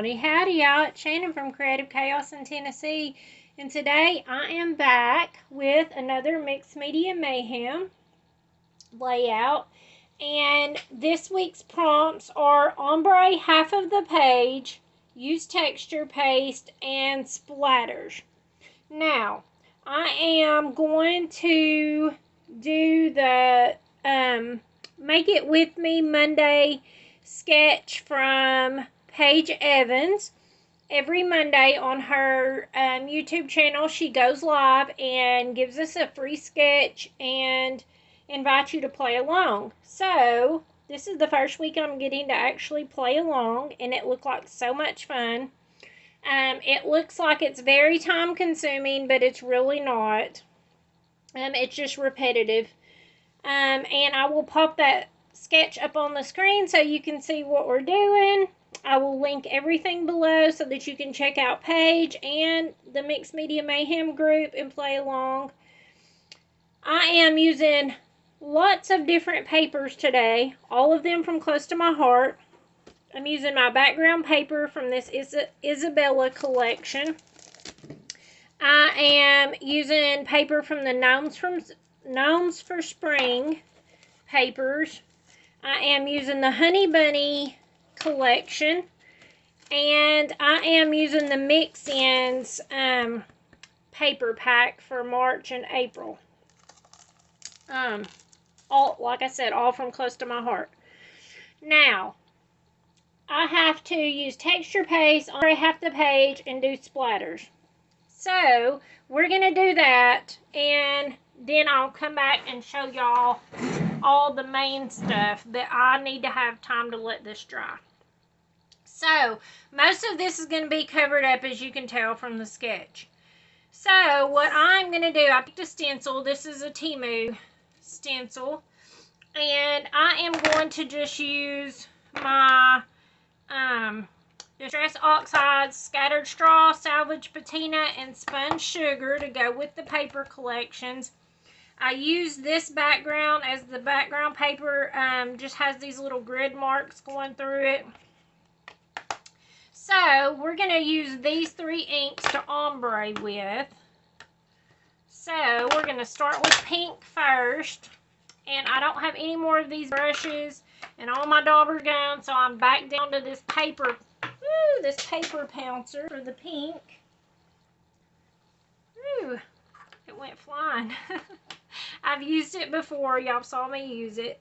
everybody. Howdy y'all, it's Shannon from Creative Chaos in Tennessee, and today I am back with another Mixed Media Mayhem layout, and this week's prompts are ombre half of the page, use texture paste, and splatters. Now, I am going to do the Make It With Me Monday sketch from Paige Evans. Every Monday on her YouTube channel, she goes live and gives us a free sketch and invites you to play along. So, this is the first week I'm getting to actually play along, and it looked like so much fun. It looks like it's very time consuming, but it's really not. It's just repetitive. And I will pop that sketch up on the screen so you can see what we're doing. I will link everything below so that you can check out Paige and the Mixed Media Mayhem group and play along. I am using lots of different papers today, all of them from Closetomyheart. I'm using my background paper from this Isabella collection. I am using paper from the Gnomes for Spring papers. I am using the Honey Bunny collection, and I am using the Mix-Ins paper pack for March and April. All, like I said, all from Closetomyheart. Now, I have to use texture paste on half the page and do splatters. So, we're going to do that, and then I'll come back and show y'all all the main stuff that I need to have time to let this dry. So, most of this is going to be covered up, as you can tell from the sketch. So, what I'm going to do, I picked a stencil. This is a Temu stencil. And I am going to just use my Distress Oxides, Scattered Straw, Salvage Patina, and Sponge Sugar to go with the paper collections. I use this background as the background paper, just has these little grid marks going through it. So, we're going to use these three inks to ombre with. So, we're going to start with pink first. And I don't have any more of these brushes, and all my daubers gone, so I'm back down to this paper, this paper pouncer for the pink. Ooh, it went flying. I've used it before. Y'all saw me use it.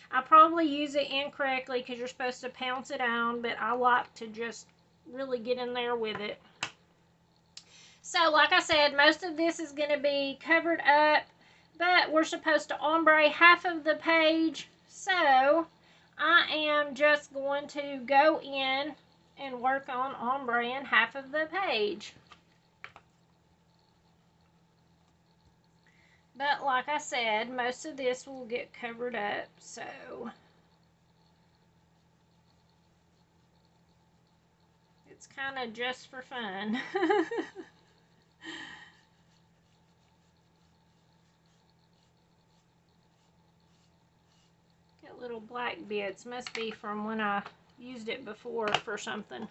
I probably use it incorrectly because you're supposed to pounce it on, but I like to just really get in there with it. So, like I said, most of this is going to be covered up, but we're supposed to ombre half of the page. So, I am just going to go in and work on ombreing half of the page. But like I said, most of this will get covered up, so it's kind of just for fun. Got little black bits. Must be from when I used it before for something.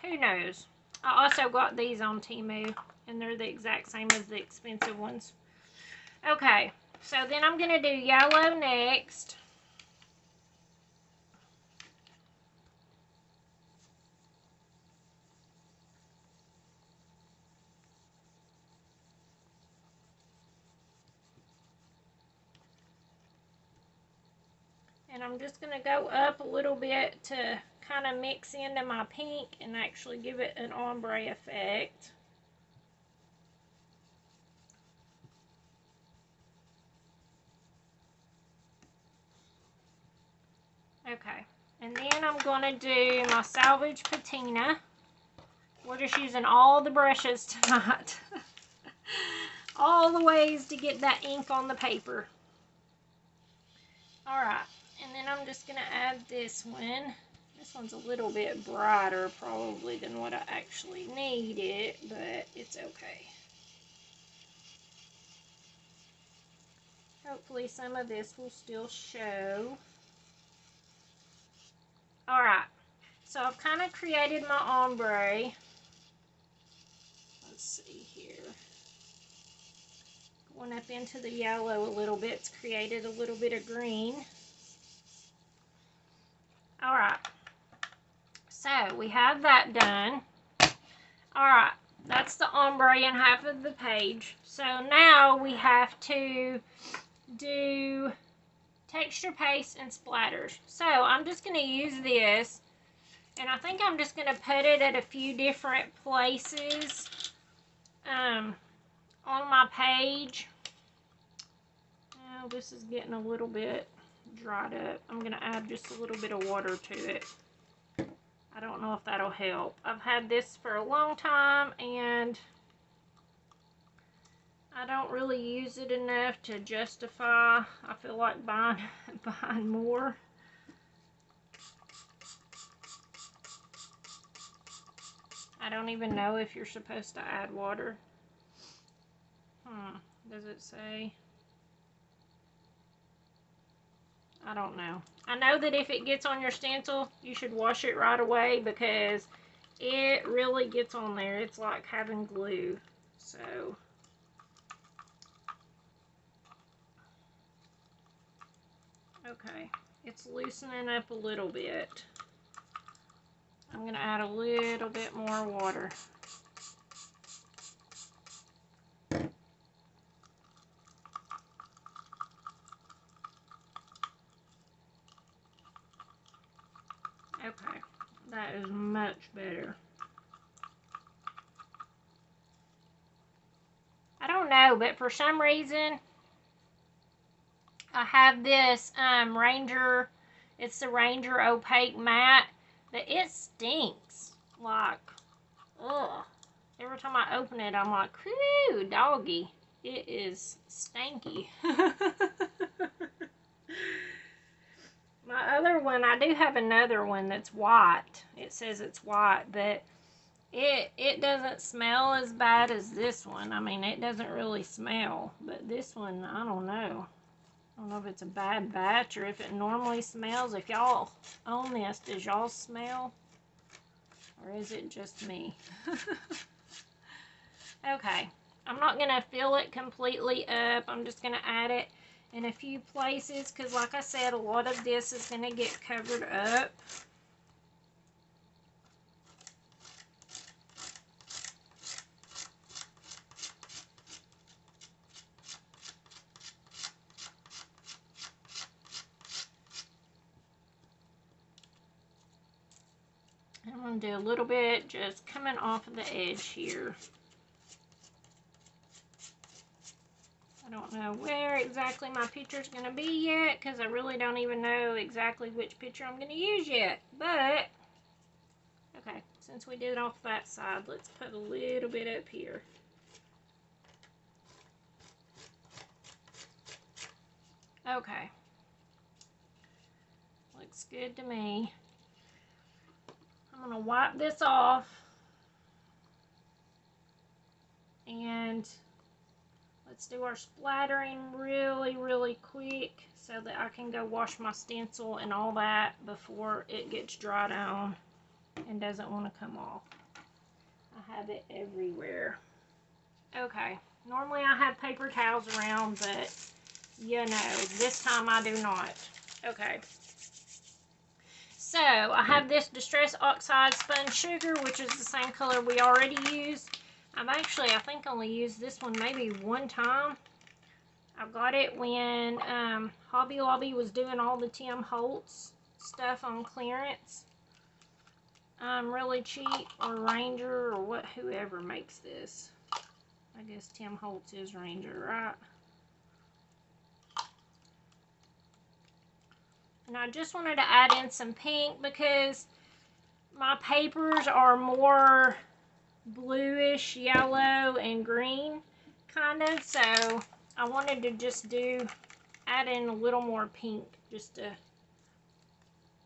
Who knows? I also got these on Temu, and they're the exact same as the expensive ones. Okay, so then I'm going to do yellow next. And I'm just going to go up a little bit to kind of mix into my pink and actually give it an ombre effect. Okay, and then I'm going to do my Salvage Patina. We're just using all the brushes tonight. All the ways to get that ink on the paper. Alright, and then I'm just going to add this one. This one's a little bit brighter probably than what I actually needed, but it's okay. Hopefully some of this will still show. Alright, So I've kind of created my ombre. Let's see here. Going up into the yellow a little bit. It's created a little bit of green. Alright. So we have that done. Alright. That's the ombre in half of the page. So now we have to do texture paste and splatters. So I'm just going to use this, and I think I'm just going to put it at a few different places on my page. Oh, this is getting a little bit dried up. I'm going to add just a little bit of water to it. I don't know if that'll help. I've had this for a long time, and I don't really use it enough to justify. I feel like buying more. I don't even know if you're supposed to add water. Does it say? I don't know. I know that if it gets on your stencil, you should wash it right away because it really gets on there. It's like having glue. So okay, it's loosening up a little bit. I'm going to add a little bit more water. Okay, that is much better. I don't know, but for some reason, I have this Ranger, it's the Ranger Opaque Matte, but it stinks. Like, ugh. Every time I open it, I'm like, whoo, doggy. It is stanky. My other one, I do have another one that's white. It says it's white, but it doesn't smell as bad as this one. I mean, it doesn't really smell, but this one, I don't know. I don't know if it's a bad batch or if it normally smells. If y'all own this, does y'all smell? Or is it just me? Okay, I'm not going to fill it completely up. I'm just going to add it in a few places because, like I said, a lot of this is going to get covered up. I'm going to do a little bit just coming off of the edge here. I don't know where exactly my picture is going to be yet because I really don't even know exactly which picture I'm going to use yet. But, okay, since we did it off that side, let's put a little bit up here. Okay. Looks good to me. I'm going to wipe this off. And let's do our splattering really, really quick so that I can go wash my stencil and all that before it gets dried on and doesn't want to come off. I have it everywhere. Okay, normally I have paper towels around, but you know, this time I do not. Okay. So, I have this Distress Oxide Sponge Sugar, which is the same color we already used. I've actually, I think, only used this one maybe one time. I got it when Hobby Lobby was doing all the Tim Holtz stuff on clearance. Really cheap, or Ranger, or whoever makes this. I guess Tim Holtz is Ranger, right? And I just wanted to add in some pink because my papers are more bluish, yellow, and green, kind of. So I wanted to just add in a little more pink just to,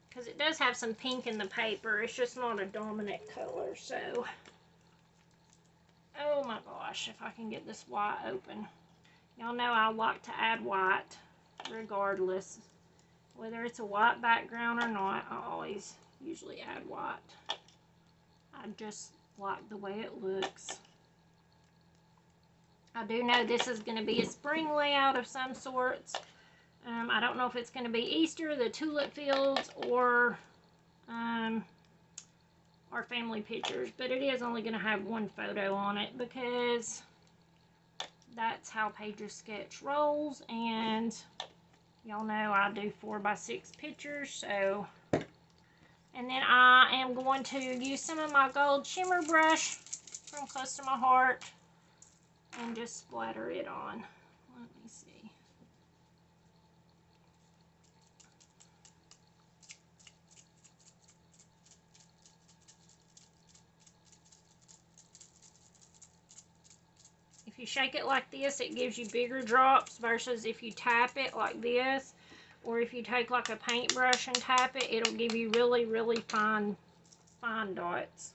because it does have some pink in the paper. It's just not a dominant color. So, oh my gosh, if I can get this white open. Y'all know I like to add white regardless. Whether it's a white background or not, I always usually add white. I just like the way it looks. I do know this is going to be a spring layout of some sorts. I don't know if it's going to be Easter, the tulip fields, or our family pictures, but it is only going to have one photo on it because that's how Paige's Sketch rolls, and y'all know I do 4x6 pictures, so. And then I am going to use some of my gold shimmer brush from Closetomyheart and just splatter it on. Let me see. If you shake it like this, it gives you bigger drops versus if you tap it like this, or if you take like a paintbrush and tap it, it'll give you really, really fine dots.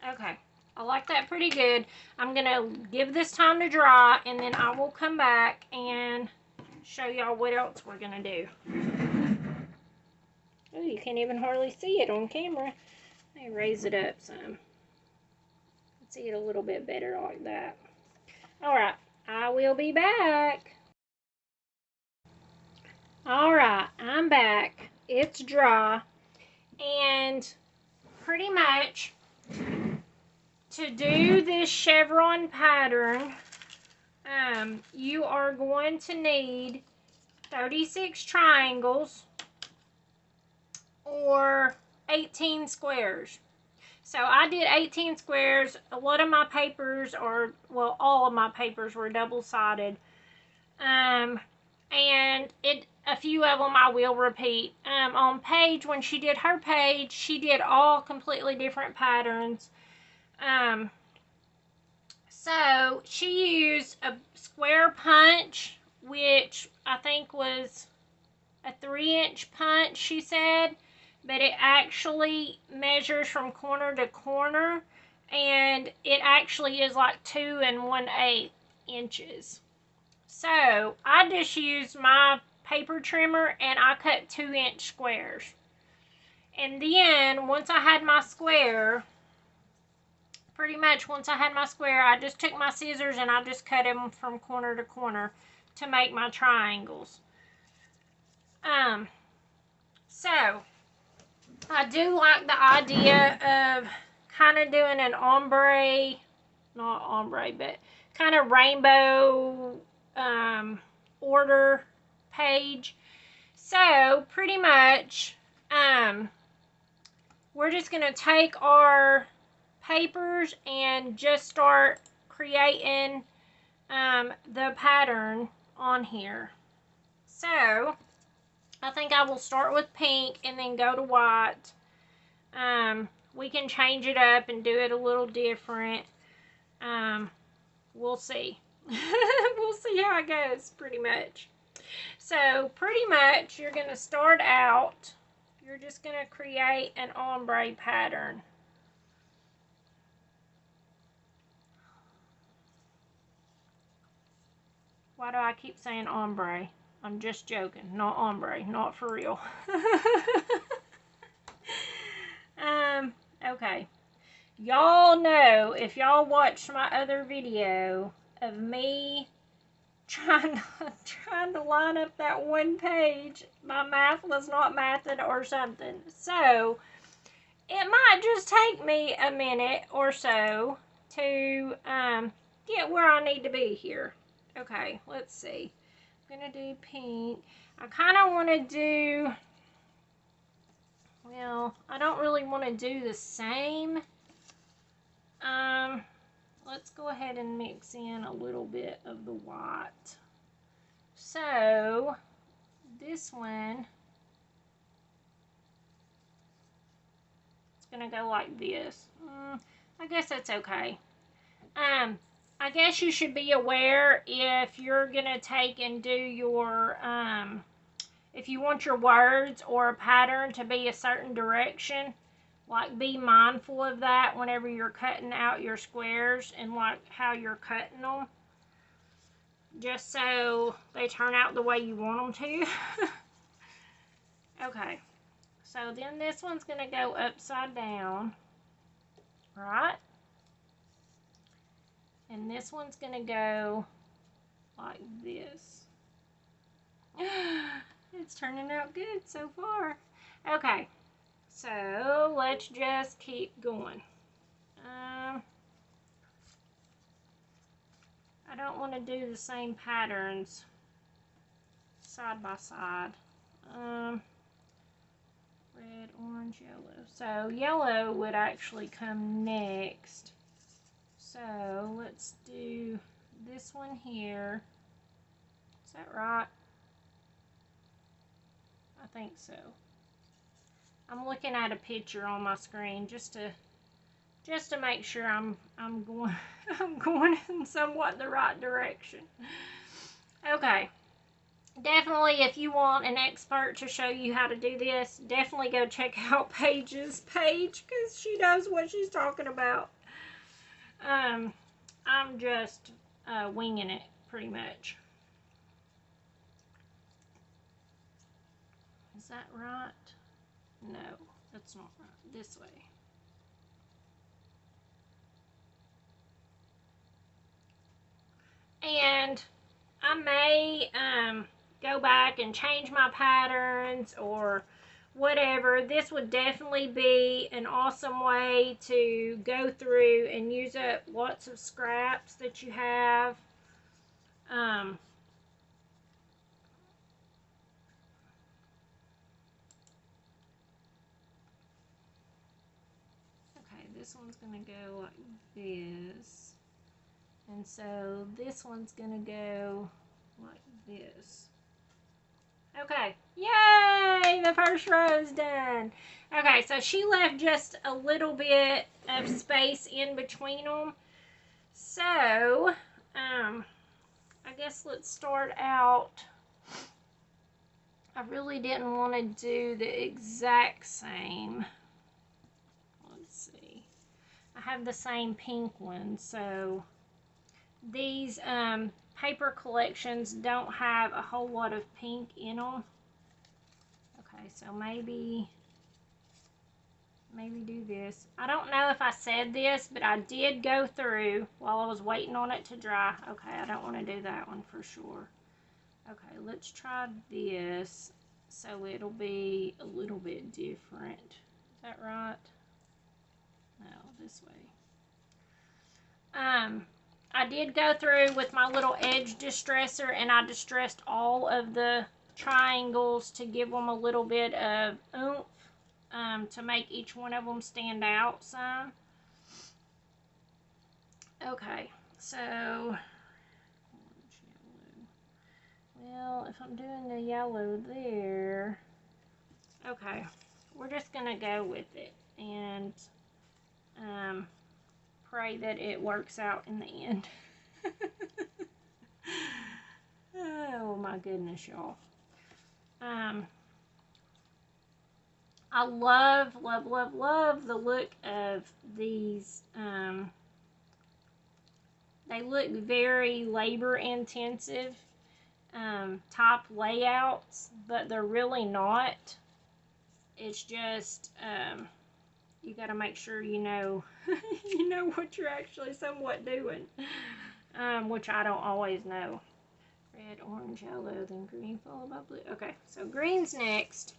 Okay, I like that pretty good. I'm going to give this time to dry, and then I will come back and show y'all what else we're going to do. Oh, you can't even hardly see it on camera. Let me raise it up some. See it a little bit better like that. Alright, I will be back. Alright, I'm back. It's dry. And pretty much to do this chevron pattern, you are going to need 36 triangles or 18 squares. So I did 18 squares. A lot of my papers are, well, all of my papers were double-sided. And a few of them I will repeat. On Paige, when she did her page, she did all completely different patterns. So she used a square punch, which I think was a 3-inch punch, she said, but it actually measures from corner to corner, and it actually is like 2 1/8 inches. So I just used my paper trimmer and I cut 2-inch squares. And then once I had my square, pretty much once I had my square, I just took my scissors and I just cut them from corner to corner to make my triangles. So I do like the idea of kind of doing an ombre, not ombre, but kind of rainbow order page. So pretty much we're just going to take our papers and just start creating the pattern on here. So I think I will start with pink and then go to white. We can change it up and do it a little different. We'll see. We'll see how it goes, pretty much. So pretty much you're going to start out, you're just going to create an ombre pattern. Why do I keep saying ombre? I'm just joking. Not ombre. Not for real. Okay. Y'all know, if y'all watched my other video of me trying to line up that one page, my math was not mathing or something. So, it might just take me a minute or so to get where I need to be here. Okay, let's see. I'm going to do pink. I kind of want to do, well, I don't really want to do the same. Let's go ahead and mix in a little bit of the white. So, this one, it's going to go like this. I guess that's okay. I guess you should be aware if you're going to take and do your, if you want your words or a pattern to be a certain direction, Like, be mindful of that whenever you're cutting out your squares and like how you're cutting them, just so they turn out the way you want them to. Okay, so then this one's going to go upside down, right? And this one's going to go like this. It's turning out good so far. Okay, so let's just keep going. I don't want to do the same patterns side by side. Red, orange, yellow. So yellow would actually come next. So let's do this one here. Is that right? I think so. I'm looking at a picture on my screen just to make sure I'm going I'm going in somewhat the right direction. Okay. Definitely, if you want an expert to show you how to do this, definitely go check out Paige's page, because she knows what she's talking about. I'm just winging it pretty much. Is that right? No, that's not right. This way. And I may go back and change my patterns or whatever. This would definitely be an awesome way to go through and use up lots of scraps that you have. Okay, this one's going to go like this. And so this one's going to go like this. Okay, yay! The first row is done. Okay, so she left just a little bit of space in between them. So, I guess let's start out. I really didn't want to do the exact same. Let's see. I have the same pink one, so these paper collections don't have a whole lot of pink in them. Okay, so maybe do this. I don't know if I said this, but I did go through while I was waiting on it to dry. Okay, I don't want to do that one for sure. Okay, let's try this so it'll be a little bit different. Is that right? No, this way. I did go through with my little edge distresser and I distressed all of the triangles to give them a little bit of oomph, to make each one of them stand out some. Okay, so, well, if I'm doing the yellow there, okay, we're just going to go with it and pray that it works out in the end. Oh my goodness, y'all. I love the look of these. They look very labor intensive type layouts, but they're really not. It's just you got to make sure you know you know what you're actually somewhat doing, which I don't always know. Red, orange, yellow, then green, followed by blue. Okay, so green's next.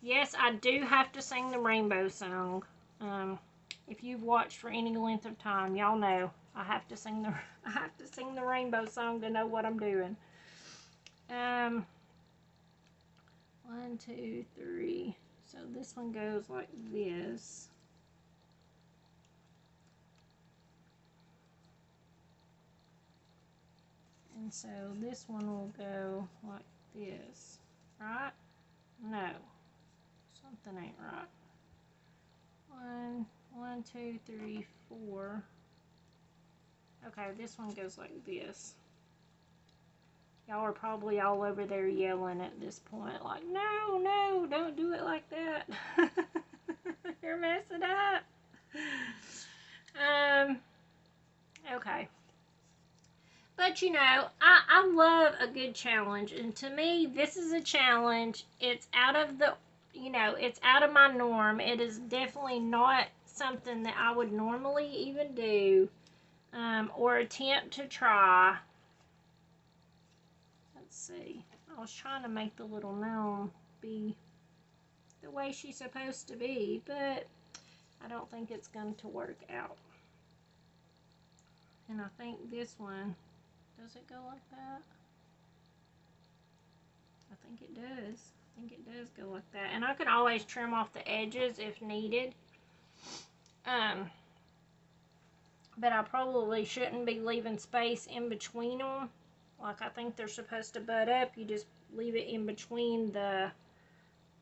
Yes, I do have to sing the rainbow song. If you've watched for any length of time, y'all know I have to sing the rainbow song to know what I'm doing. 1, 2, 3. So this one goes like this. And so this one will go like this, right? No, something ain't right. 1, 2, 3, 4. Okay, this one goes like this. Y'all are probably all over there yelling at this point, like, no, don't do it like that. You're messing up. Okay. But you know, I love a good challenge, and to me, this is a challenge. It's out of the, you know, it's out of my norm. It is definitely not something that I would normally even do, or attempt to try. Let's see. I was trying to make the little gnome be the way she's supposed to be, but I don't think it's going to work out. And I think this one, does it go like that? I think it does. I think it does go like that. And I can always trim off the edges if needed. But I probably shouldn't be leaving space in between them. Like I think they're supposed to butt up. You just leave it in between the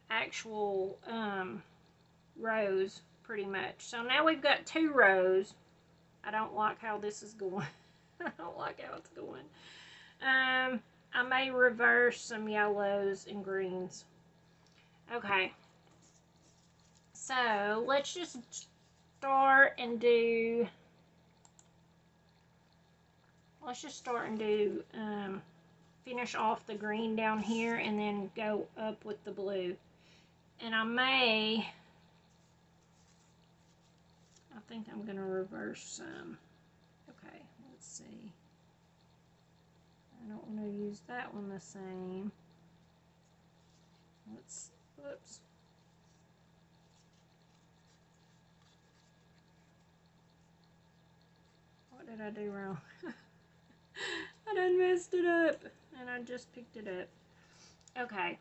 actual rows pretty much. So now we've got 2 rows. I don't like how this is going. I don't like how it's going. I may reverse some yellows and greens. Okay. So let's just start and do, finish off the green down here and then go up with the blue. And I think I'm going to reverse some. Okay, let's see. I don't want to use that one the same. Whoops. What did I do wrong? I done messed it up, and I just picked it up. Okay,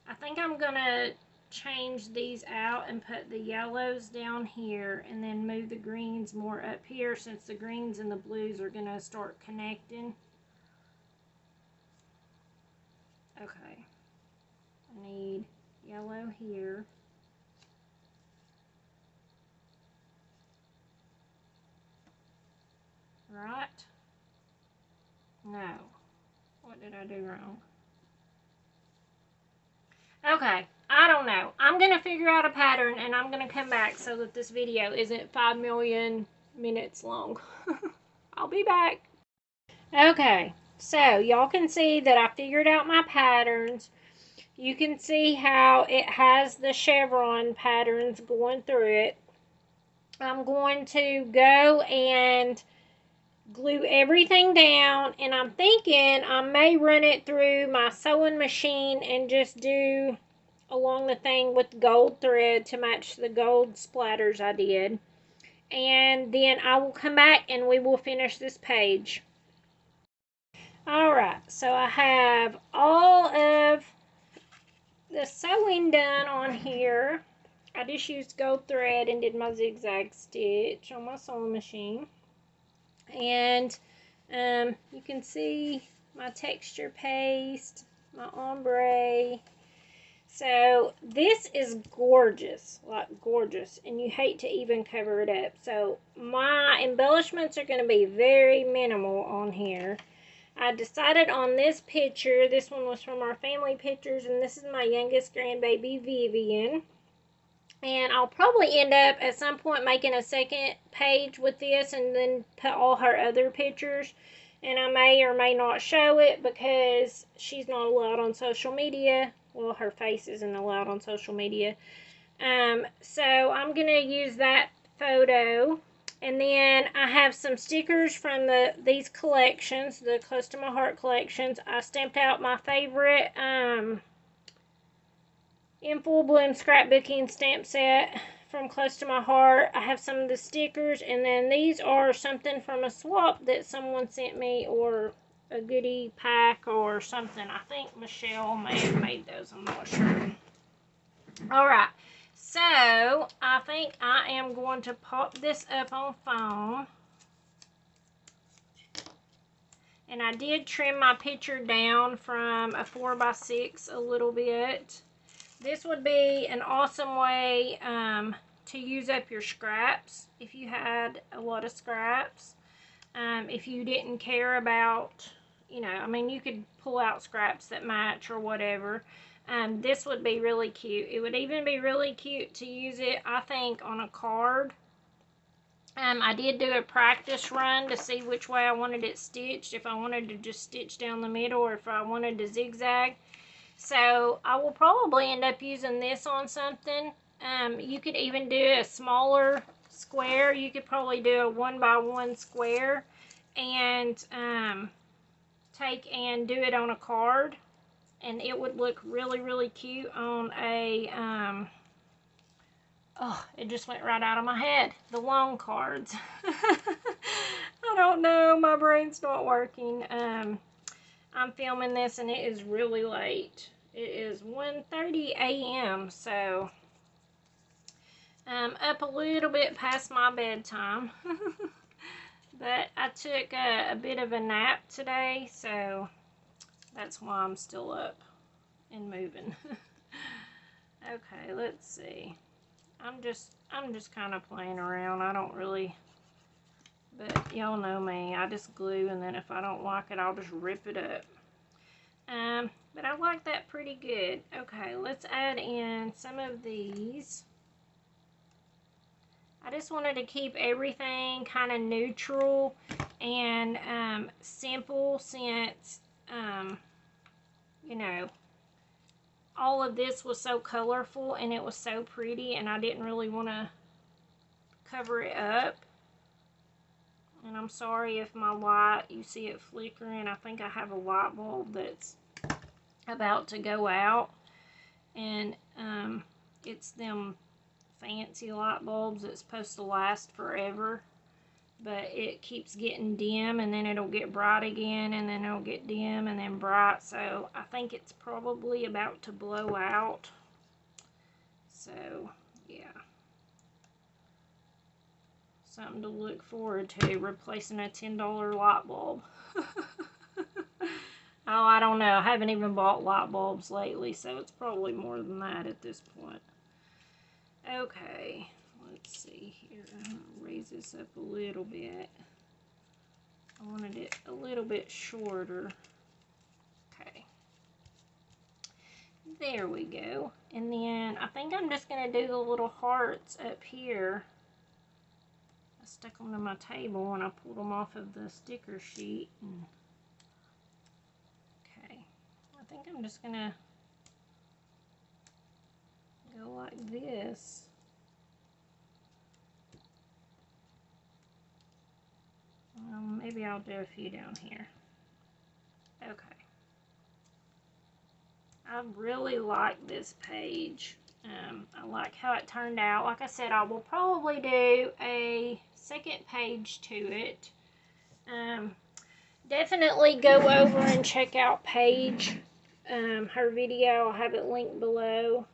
I think I'm going to change these out and put the yellows down here and then move the greens more up here since the greens and the blues are going to start connecting. Okay, I need yellow here. Right? No. What did I do wrong? Okay, I don't know. I'm going to figure out a pattern and I'm going to come back so that this video isn't 5 million minutes long. I'll be back. Okay, so y'all can see that I figured out my patterns. You can see how it has the chevron patterns going through it. I'm going to go and glue everything down, and I'm thinking I may run it through my sewing machine and just do along the thing with gold thread to match the gold splatters I did. And then I will come back and we will finish this page. Alright, so I have all of the sewing done on here. I just used gold thread and did my zigzag stitch on my sewing machine. And you can see my texture paste, my ombre. So this is gorgeous, like gorgeous, and you hate to even cover it up. So my embellishments are going to be very minimal on here. I decided on this picture, this one was from our family pictures, and this is my youngest grandbaby, Vivian. And I'll probably end up at some point making a second page with this and then put all her other pictures. And I may or may not show it because she's not allowed on social media. Well, her face isn't allowed on social media. So I'm going to use that photo. And then I have some stickers from these collections, the Closetomyheart collections. I stamped out my favorite In Full Bloom scrapbooking stamp set from Closetomyheart. I have some of the stickers, and then these are something from a swap that someone sent me, or a goodie pack or something. I think Michelle may have made those, I'm not sure. Alright, so I think I am going to pop this up on foam. And I did trim my picture down from a 4x6 a little bit. This would be an awesome way to use up your scraps if you had a lot of scraps. If you didn't care about, you know, I mean, you could pull out scraps that match or whatever. This would be really cute. It would even be really cute to use it, I think, on a card. I did do a practice run to see which way I wanted it stitched, if I wanted to just stitch down the middle or if I wanted to zigzag. So I will probably end up using this on something. You could even do a smaller square. You could probably do a 1x1 square and take and do it on a card, and it would look really, really cute on a oh, it just went right out of my head. The long cards. I don't know. My brain's not working. I'm filming this and it is really late. It is 1:30 a.m. So up a little bit past my bedtime. But I took a bit of a nap today, so that's why I'm still up and moving. Okay, let's see. I'm just kind of playing around. I don't really, but y'all know me. I just glue, and then if I don't like it, I'll just rip it up. But I like that pretty good. Okay, let's add in some of these. I just wanted to keep everything kind of neutral and simple, since, you know, all of this was so colorful and it was so pretty, and I didn't really want to cover it up. And I'm sorry if my light, you see it flickering. I think I have a light bulb that's about to go out, and it's them fancy light bulbs that's supposed to last forever, but it keeps getting dim, and then it'll get bright again, and then it'll get dim and then bright. So I think it's probably about to blow out. So yeah, something to look forward to, replacing a $10 light bulb. Oh, I don't know. I haven't even bought light bulbs lately, so it's probably more than that at this point. Okay, let's see here. I'm going to raise this up a little bit. I wanted it a little bit shorter. Okay. There we go. And then I think I'm just going to do the little hearts up here. I stuck them to my table and I pulled them off of the sticker sheet. Okay. I think I'm just going to go like this. Maybe I'll do a few down here. Okay. I really like this page. I like how it turned out. Like I said, I will probably do a second page to it. Definitely go over and check out Paige. Her video, I'll have it linked below.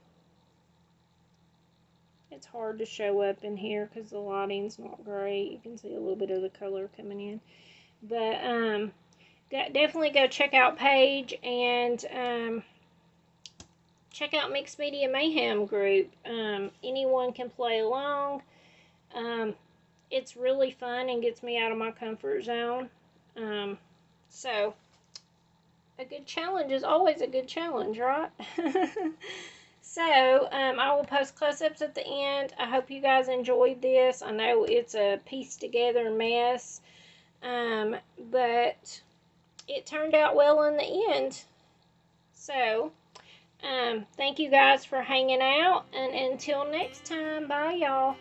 It's hard to show up in here because the lighting's not great. You can see a little bit of the color coming in. But definitely go check out Paige, and check out Mixed Media Mayhem group. Anyone can play along. It's really fun and gets me out of my comfort zone. So a good challenge is always a good challenge, right? So, I will post close-ups at the end. I hope you guys enjoyed this. I know it's a pieced together mess, but it turned out well in the end. So, thank you guys for hanging out, and until next time, bye y'all.